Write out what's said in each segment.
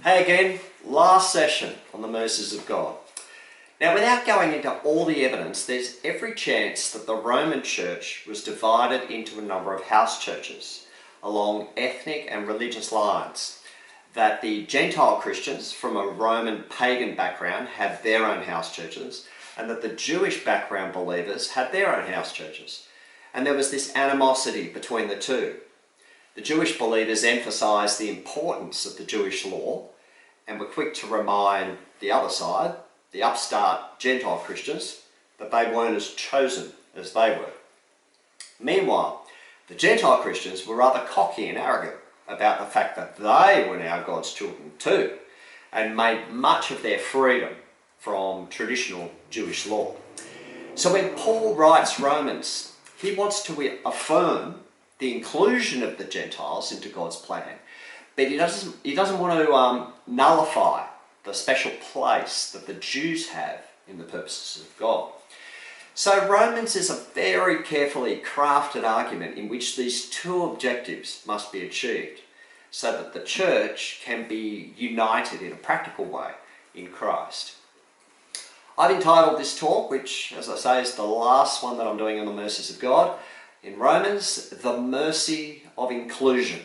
Hey again, last session on the mercies of God. Now, without going into all the evidence, there's every chance that the Roman church was divided into a number of house churches along ethnic and religious lines. That the Gentile Christians from a Roman pagan background had their own house churches, and that the Jewish background believers had their own house churches. And there was this animosity between the two. The Jewish believers emphasised the importance of the Jewish law and were quick to remind the other side, the upstart Gentile Christians, that they weren't as chosen as they were. Meanwhile, the Gentile Christians were rather cocky and arrogant about the fact that they were now God's children too, and made much of their freedom from traditional Jewish law. So when Paul writes Romans, he wants to affirm the inclusion of the Gentiles into God's plan, but he doesn't want to nullify the special place that the Jews have in the purposes of God. So Romans is a very carefully crafted argument in which these two objectives must be achieved so that the church can be united in a practical way in Christ. I've entitled this talk, which, as I say, is the last one that I'm doing on the mercies of God, in Romans, the mercy of inclusion.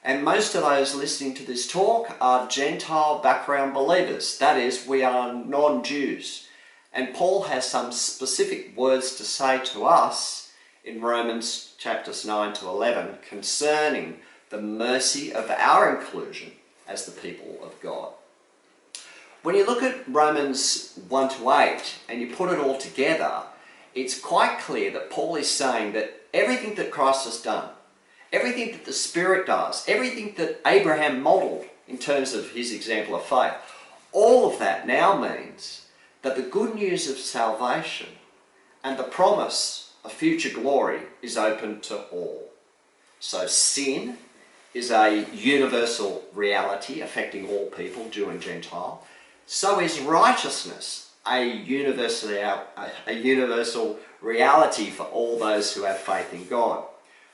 And most of those listening to this talk are Gentile background believers. That is, we are non-Jews. And Paul has some specific words to say to us in Romans chapters 9 to 11 concerning the mercy of our inclusion as the people of God. When you look at Romans 1 to 8 and you put it all together, it's quite clear that Paul is saying that everything that Christ has done, everything that the Spirit does, everything that Abraham modelled in terms of his example of faith, all of that now means that the good news of salvation and the promise of future glory is open to all. So sin is a universal reality affecting all people, Jew and Gentile. So is righteousness a universal reality for all those who have faith in God.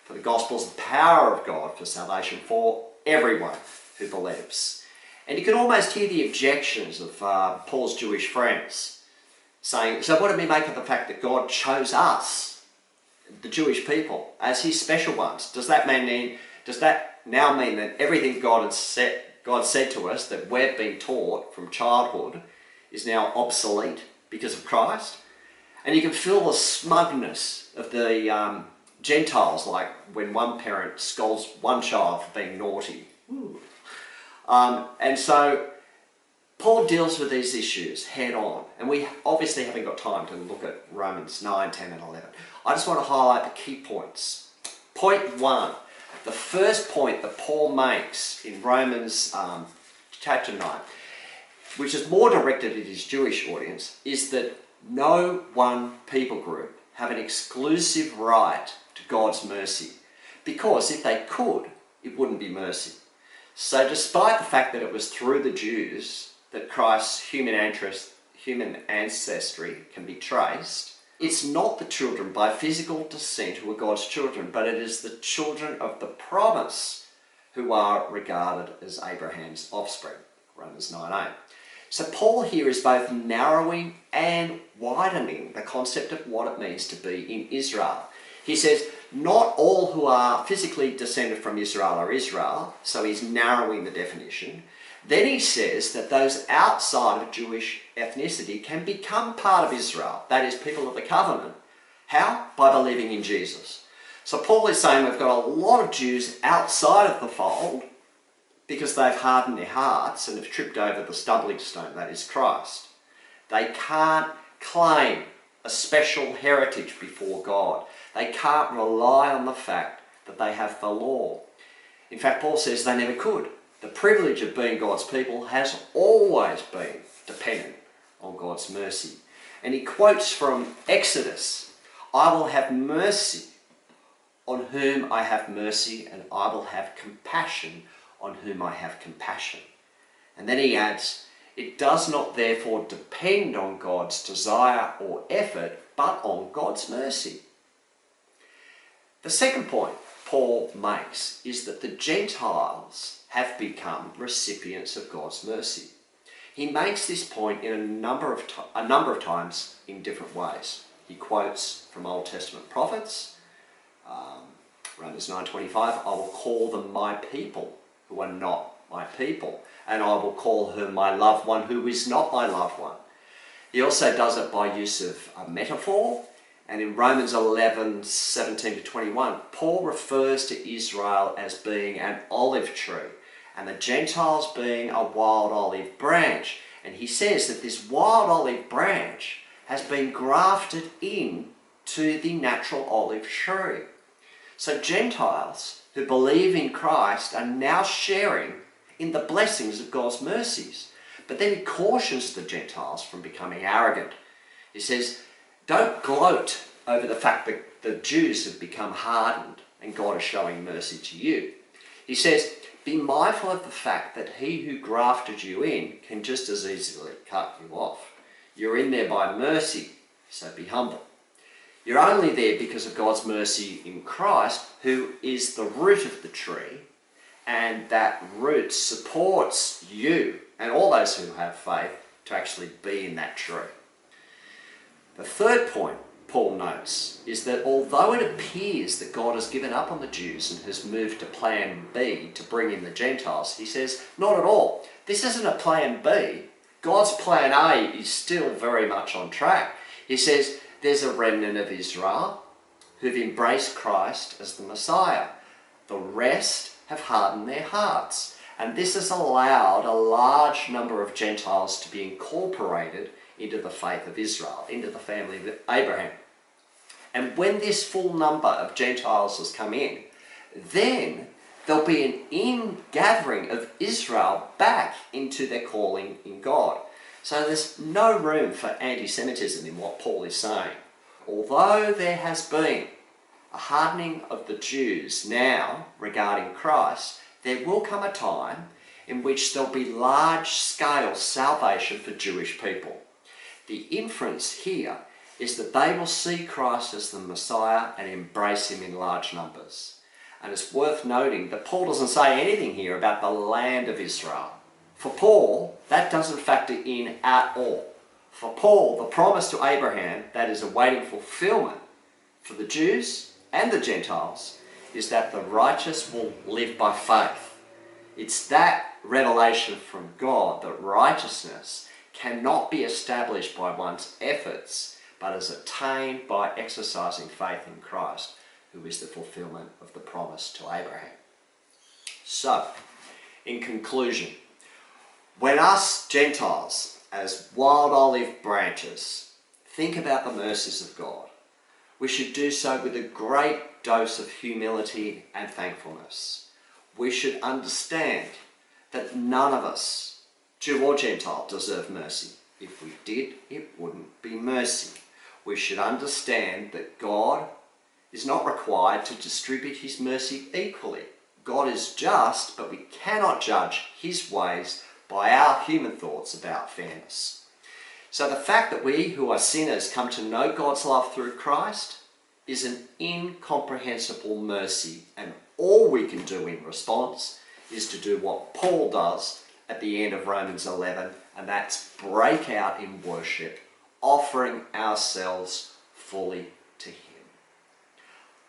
For the gospel is the power of God for salvation for everyone who believes. And you can almost hear the objections of Paul's Jewish friends saying, so what do we make of the fact that God chose us, the Jewish people, as his special ones? Does that now mean that everything God said to us that we've been taught from childhood is now obsolete because of Christ? And you can feel the smugness of the Gentiles, like when one parent scolds one child for being naughty. And so Paul deals with these issues head on, and we obviously haven't got time to look at Romans 9, 10 and 11. I just want to highlight the key points. Point 1, the first point that Paul makes in Romans chapter 9, which is more directed at his Jewish audience, is that no one people group have an exclusive right to God's mercy, because if they could, it wouldn't be mercy. So despite the fact that it was through the Jews that Christ's human ancestry can be traced, it's not the children by physical descent who are God's children, but it is the children of the promise who are regarded as Abraham's offspring. Romans 9:8. So Paul here is both narrowing and widening the concept of what it means to be in Israel. He says, not all who are physically descended from Israel are Israel, so he's narrowing the definition. Then he says that those outside of Jewish ethnicity can become part of Israel, that is, people of the covenant. How? By believing in Jesus. So Paul is saying we've got a lot of Jews outside of the fold because they've hardened their hearts and have tripped over the stumbling stone, that is Christ. They can't claim a special heritage before God. They can't rely on the fact that they have the law. In fact, Paul says they never could. The privilege of being God's people has always been dependent on God's mercy. And he quotes from Exodus, I will have mercy on whom I have mercy, and I will have compassion on whom I have compassion. And then he adds, it does not therefore depend on God's desire or effort, but on God's mercy. The second point Paul makes is that the Gentiles have become recipients of God's mercy. He makes this point in a number of times in different ways. He quotes from Old Testament prophets. Romans 9:25, I will call them my people who are not my people, and I will call her my loved one who is not my loved one. He also does it by use of a metaphor, and in Romans 11:17-21, Paul refers to Israel as being an olive tree and the Gentiles being a wild olive branch. And he says that this wild olive branch has been grafted in to the natural olive tree. So Gentiles who believe in Christ are now sharing in the blessings of God's mercies. But then he cautions the Gentiles from becoming arrogant. He says, don't gloat over the fact that the Jews have become hardened and God is showing mercy to you. He says, be mindful of the fact that he who grafted you in can just as easily cut you off. You're in there by mercy, so be humble. You're only there because of God's mercy in Christ, who is the root of the tree, and that root supports you and all those who have faith to actually be in that tree. The third point Paul notes is that although it appears that God has given up on the Jews and has moved to plan B to bring in the Gentiles, he says, not at all. This isn't a plan B. God's plan A is still very much on track. He says there's a remnant of Israel who've embraced Christ as the Messiah. The rest have hardened their hearts. And this has allowed a large number of Gentiles to be incorporated into the faith of Israel, into the family of Abraham. And when this full number of Gentiles has come in, then there'll be an ingathering of Israel back into their calling in God. So there's no room for anti-Semitism in what Paul is saying. Although there has been a hardening of the Jews now regarding Christ, there will come a time in which there'll be large-scale salvation for Jewish people. The inference here is that they will see Christ as the Messiah and embrace him in large numbers. And it's worth noting that Paul doesn't say anything here about the land of Israel. For Paul, that doesn't factor in at all. For Paul, the promise to Abraham that is awaiting fulfillment for the Jews and the Gentiles is that the righteous will live by faith. It's that revelation from God that righteousness cannot be established by one's efforts, but is attained by exercising faith in Christ, who is the fulfillment of the promise to Abraham. So, in conclusion, when us Gentiles, as wild olive branches, think about the mercies of God, we should do so with a great dose of humility and thankfulness. We should understand that none of us, Jew or Gentile, deserve mercy. If we did, it wouldn't be mercy. We should understand that God is not required to distribute his mercy equally. God is just, but we cannot judge his ways by our human thoughts about fairness. So the fact that we who are sinners come to know God's love through Christ is an incomprehensible mercy, and all we can do in response is to do what Paul does at the end of Romans 11, and that's break out in worship, offering ourselves fully to him.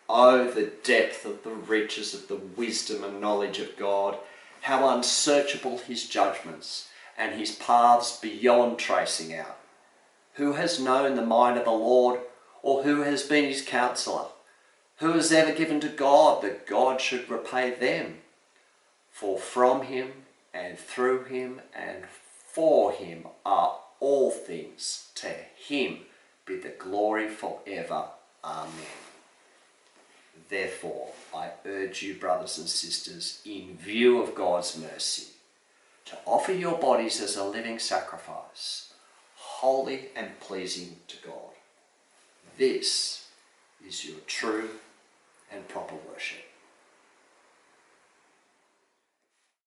Oh, the depth of the riches of the wisdom and knowledge of God, how unsearchable his judgments and his paths beyond tracing out. Who has known the mind of the Lord, or who has been his counselor? Who has ever given to God that God should repay them? For from him and through him and for him are all things. To him be the glory forever. Amen. Therefore, I urge you, brothers and sisters, in view of God's mercy, to offer your bodies as a living sacrifice, holy and pleasing to God. This is your true and proper worship.